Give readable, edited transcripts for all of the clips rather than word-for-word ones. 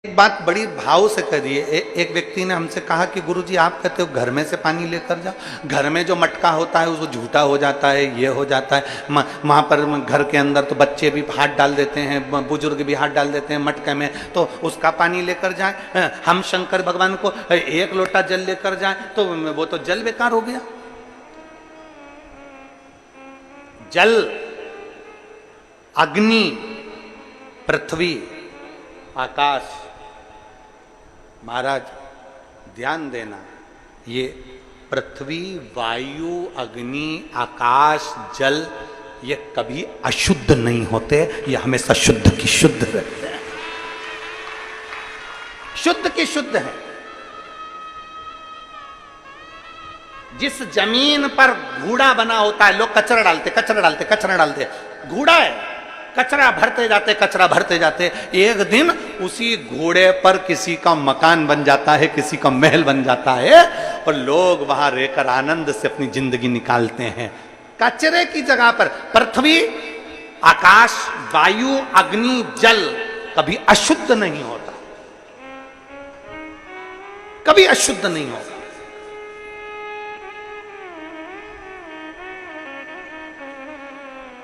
एक बात बड़ी भाव से कही है। एक व्यक्ति ने हमसे कहा कि गुरुजी आप कहते हो घर में से पानी लेकर जाओ, घर में जो मटका होता है वो झूठा हो जाता है, ये हो जाता है, वहां पर घर के अंदर तो बच्चे भी हाथ डाल देते हैं, बुजुर्ग भी हाथ डाल देते हैं मटके में, तो उसका पानी लेकर जाए। हम शंकर भगवान को एक लोटा जल लेकर जाए तो वो तो जल बेकार हो गया। जल, अग्नि, पृथ्वी, आकाश, महाराज ध्यान देना, ये पृथ्वी, वायु, अग्नि, आकाश, जल ये कभी अशुद्ध नहीं होते, ये हमेशा शुद्ध की शुद्ध रहते हैं, शुद्ध की शुद्ध है। जिस जमीन पर घूड़ा बना होता है, लोग कचरा डालते कचरा डालते कचरा डालते, घूड़ा है, कचरा भरते जाते कचरा भरते जाते, एक दिन उसी घोड़े पर किसी का मकान बन जाता है, किसी का महल बन जाता है और लोग वहां रहकर आनंद से अपनी जिंदगी निकालते हैं। कचरे की जगह पर पृथ्वी, आकाश, वायु, अग्नि, जल कभी अशुद्ध नहीं होता, कभी अशुद्ध नहीं होता।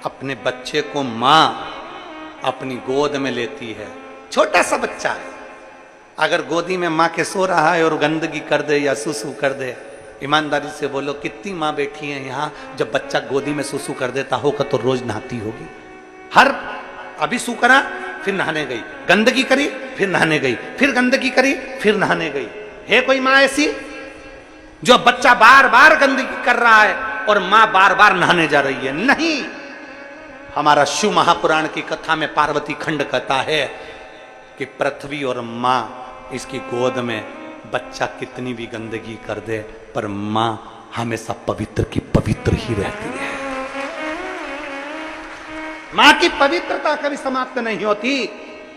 अपने बच्चे को मां अपनी गोद में लेती है, छोटा सा बच्चा है, अगर गोदी में मां के सो रहा है और गंदगी कर दे या सुसु कर दे, ईमानदारी से बोलो कितनी मां बैठी है यहां, जब बच्चा गोदी में सुसु कर देता होगा तो रोज नहाती होगी। अभी सू करा फिर नहाने गई, गंदगी करी फिर नहाने गई, फिर गंदगी करी फिर नहाने गई। है कोई मां ऐसी जो बच्चा बार बार गंदगी कर रहा है और मां बार बार नहाने जा रही है? नहीं। हमारा शिव महापुराण की कथा में पार्वती खंड कहता है कि पृथ्वी और मां, इसकी गोद में बच्चा कितनी भी गंदगी कर दे पर मां हमेशा पवित्र की पवित्र ही रहती है। मां की पवित्रता कभी समाप्त नहीं होती,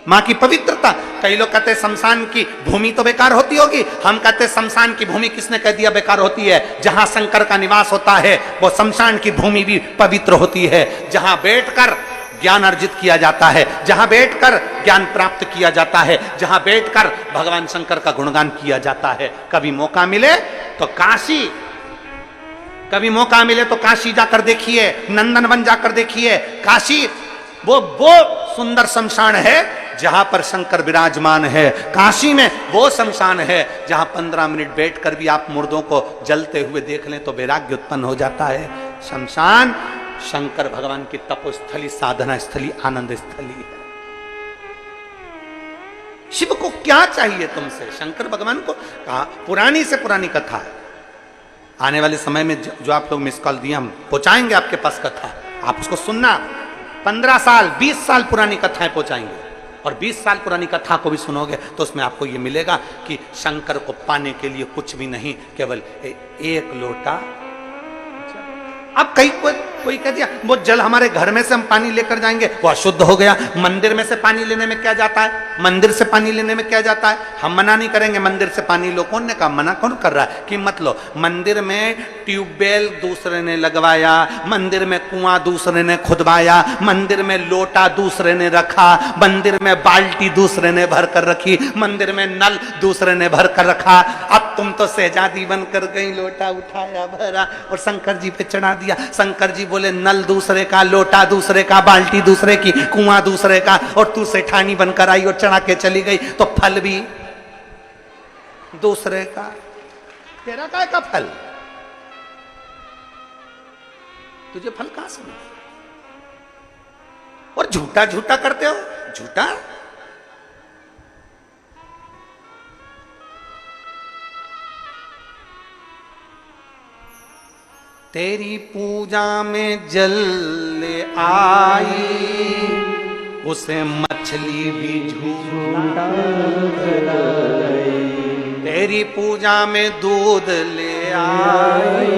मां की पवित्रता। कई लोग कहते हैं शमशान की भूमि तो बेकार होती होगी, हम कहते हैं शमशान की भूमि किसने कह दिया बेकार होती है? जहां शंकर का निवास होता है वो शमशान की भूमि भी पवित्र होती है, जहां बैठकर ज्ञान अर्जित किया जाता है, जहां बैठकर ज्ञान प्राप्त किया जाता है, जहां बैठकर भगवान शंकर का गुणगान किया जाता है। कभी मौका मिले तो काशी, कभी मौका मिले तो काशी जाकर देखिए, नंदनवन जाकर देखिए। काशी वो सुंदर शमशान है जहां पर शंकर विराजमान है। काशी में वो शमशान है जहां 15 मिनट बैठकर भी आप मुर्दों को जलते हुए देख लें तो वैराग्य उत्पन्न हो जाता है। शमशान शंकर भगवान की तपोस्थली, साधना स्थली, आनंद स्थली है। शिव को क्या चाहिए तुमसे? शंकर भगवान को कहा, पुरानी से पुरानी कथा है, आने वाले समय में जो आप लोग मिस कॉल दिए हम पहुंचाएंगे आपके पास कथा, आप उसको सुनना। 15 साल 20 साल पुरानी कथाएं पहुंचाएंगे और 20 साल पुरानी कथा को भी सुनोगे तो उसमें आपको यह मिलेगा कि शंकर को पाने के लिए कुछ भी नहीं, केवल एक लोटा। अब कोई कह दिया वो जल हमारे घर में से हम पानी लेकर जाएंगे वो अशुद्ध हो गया, मंदिर में से पानी लेने में क्या जाता है? मंदिर से पानी लेने में क्या जाता है? हम मना नहीं करेंगे मंदिर से पानी लो, कौन ने कहा? मना कौन कर रहा है कि मत लो। मंदिर में ट्यूबवेल दूसरे ने लगवाया, मंदिर में कुआं दूसरे ने खुदवाया, मंदिर में लोटा दूसरे ने रखा, मंदिर में बाल्टी दूसरे ने भर कर रखी, मंदिर में नल दूसरे ने भर कर रखा। अब तुम तो शहजादी बनकर गई, लोटा उठाया भरा और शंकर जी पे चढ़ा दिया। शंकर जी बोले नल दूसरे का, लोटा दूसरे का, बाल्टी दूसरे की, कुआं दूसरे का, और तू सेठानी बनकर आई और चढ़ा के चली गई तो फल भी दूसरे का। तेरा काय का फल? तुझे फल कहां से मिले? और झूठा झूठा करते हो, झूठा। तेरी पूजा में जल ले आई, उसे मछली भी झूठा खिलाई। तेरी पूजा में दूध ले आई,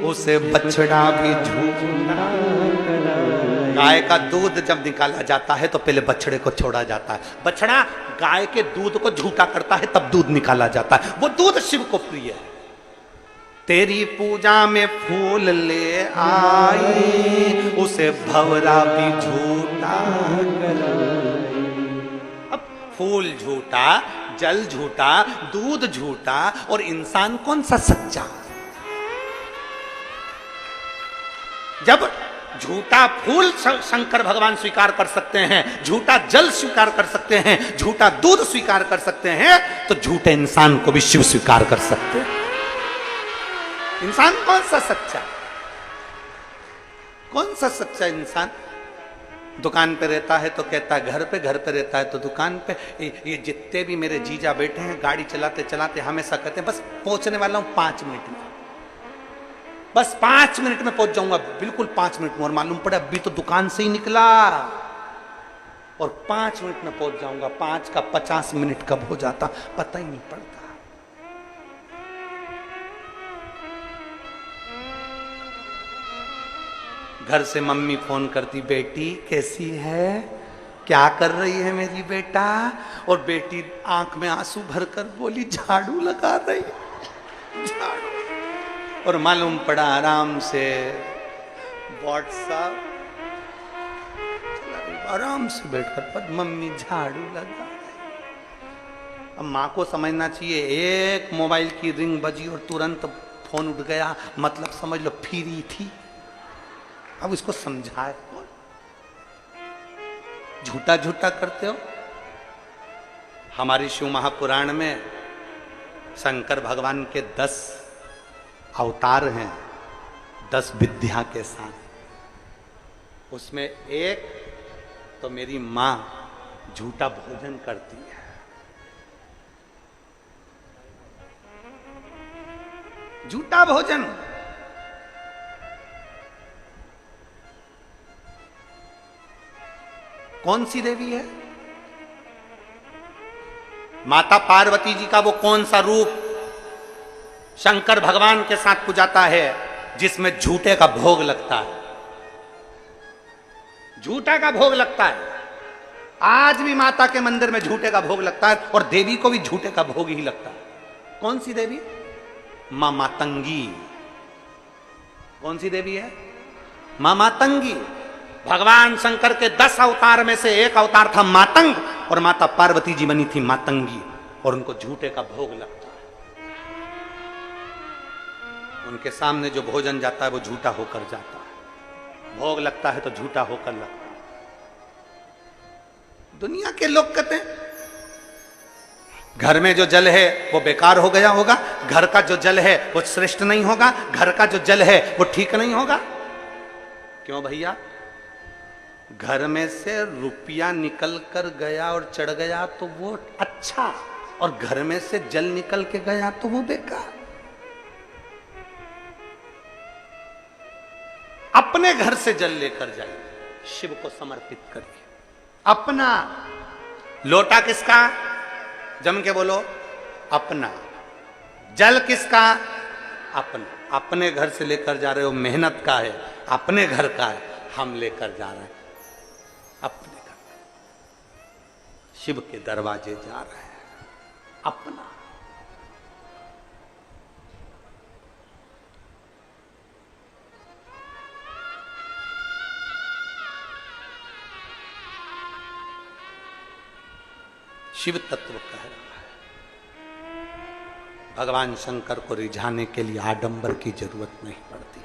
उसे बछड़ा भी झूठा खिलाई। गाय का दूध जब निकाला जाता है तो पहले बछड़े को छोड़ा जाता है, बछड़ा गाय के दूध को झूठा करता है तब दूध निकाला जाता है, वो दूध शिव को प्रिय है। तेरी पूजा में फूल ले आई, उसे भंवरा भी झूठा। अब फूल झूठा, जल झूठा, दूध झूठा, और इंसान कौन सा सच्चा? जब झूठा फूल शंकर भगवान स्वीकार कर सकते हैं, झूठा जल स्वीकार कर सकते हैं, झूठा दूध स्वीकार कर सकते हैं, तो झूठे इंसान को भी शिव स्वीकार कर सकते हैं। इंसान कौन सा सच्चा? कौन सा सच्चा इंसान? दुकान पे रहता है तो कहता है घर पे, घर पे रहता है तो दुकान पे। ये जितने भी मेरे जीजा बैठे हैं गाड़ी चलाते चलाते हमेशा कहते हैं बस पहुंचने वाला हूं 5 मिनट में, बस 5 मिनट में पहुंच जाऊंगा, बिल्कुल 5 मिनट में। और मालूम पड़ा अभी तो दुकान से ही निकला और 5 मिनट में पहुंच जाऊंगा। 5 का 50 मिनट कब हो जाता पता ही नहीं पड़ता। घर से मम्मी फोन करती, बेटी कैसी है, क्या कर रही है मेरी बेटा? और बेटी आंख में आंसू भरकर बोली झाड़ू लगा रही है, झाड़ू। और मालूम पड़ा आराम से व्हाट्सएप आराम से बैठकर पर मम्मी झाड़ू लगा रही। अब माँ को समझना चाहिए, एक मोबाइल की रिंग बजी और तुरंत फोन उठ गया, मतलब समझ लो फ्री थी। अब इसको समझाए कौन? झूठा झूठा करते हो। हमारी शिव महापुराण में शंकर भगवान के 10 अवतार हैं, 10 विद्या के साथ। उसमें एक तो मेरी मां झूठा भोजन करती है। झूठा भोजन। कौन सी देवी है? माता पार्वती जी का वो कौन सा रूप शंकर भगवान के साथ पूजाता है जिसमें झूठे का भोग लगता है? झूठा का भोग लगता है। आज भी माता के मंदिर में झूठे का भोग लगता है और देवी को भी झूठे का भोग ही लगता है। कौन सी देवी? मां मातंगी। कौन सी देवी है? मां मातंगी। भगवान शंकर के 10 अवतार में से एक अवतार था मातंग, और माता पार्वती जी बनी थी मातंगी, और उनको झूठे का भोग लगता है। उनके सामने जो भोजन जाता है वो झूठा होकर जाता है, भोग लगता है तो झूठा होकर लगता है। दुनिया के लोग कहते हैं घर में जो जल है वो बेकार हो गया होगा, घर का जो जल है वो श्रेष्ठ नहीं होगा, घर का जो जल है वो ठीक नहीं होगा। क्यों भैया? घर में से रुपया निकल कर गया और चढ़ गया तो वो अच्छा, और घर में से जल निकल के गया तो वो बेकार। अपने घर से जल लेकर जाइए, शिव को समर्पित करिए। अपना लोटा किसका? जम के बोलो, अपना। जल किसका? अपना। अपने घर से लेकर जा रहे हो, मेहनत का है, अपने घर का है, हम लेकर जा रहे हैं अपने घर। शिव के दरवाजे जा रहे हैं अपना। शिव तत्व कह रहा है भगवान शंकर को रिझाने के लिए आडंबर की जरूरत नहीं पड़ती।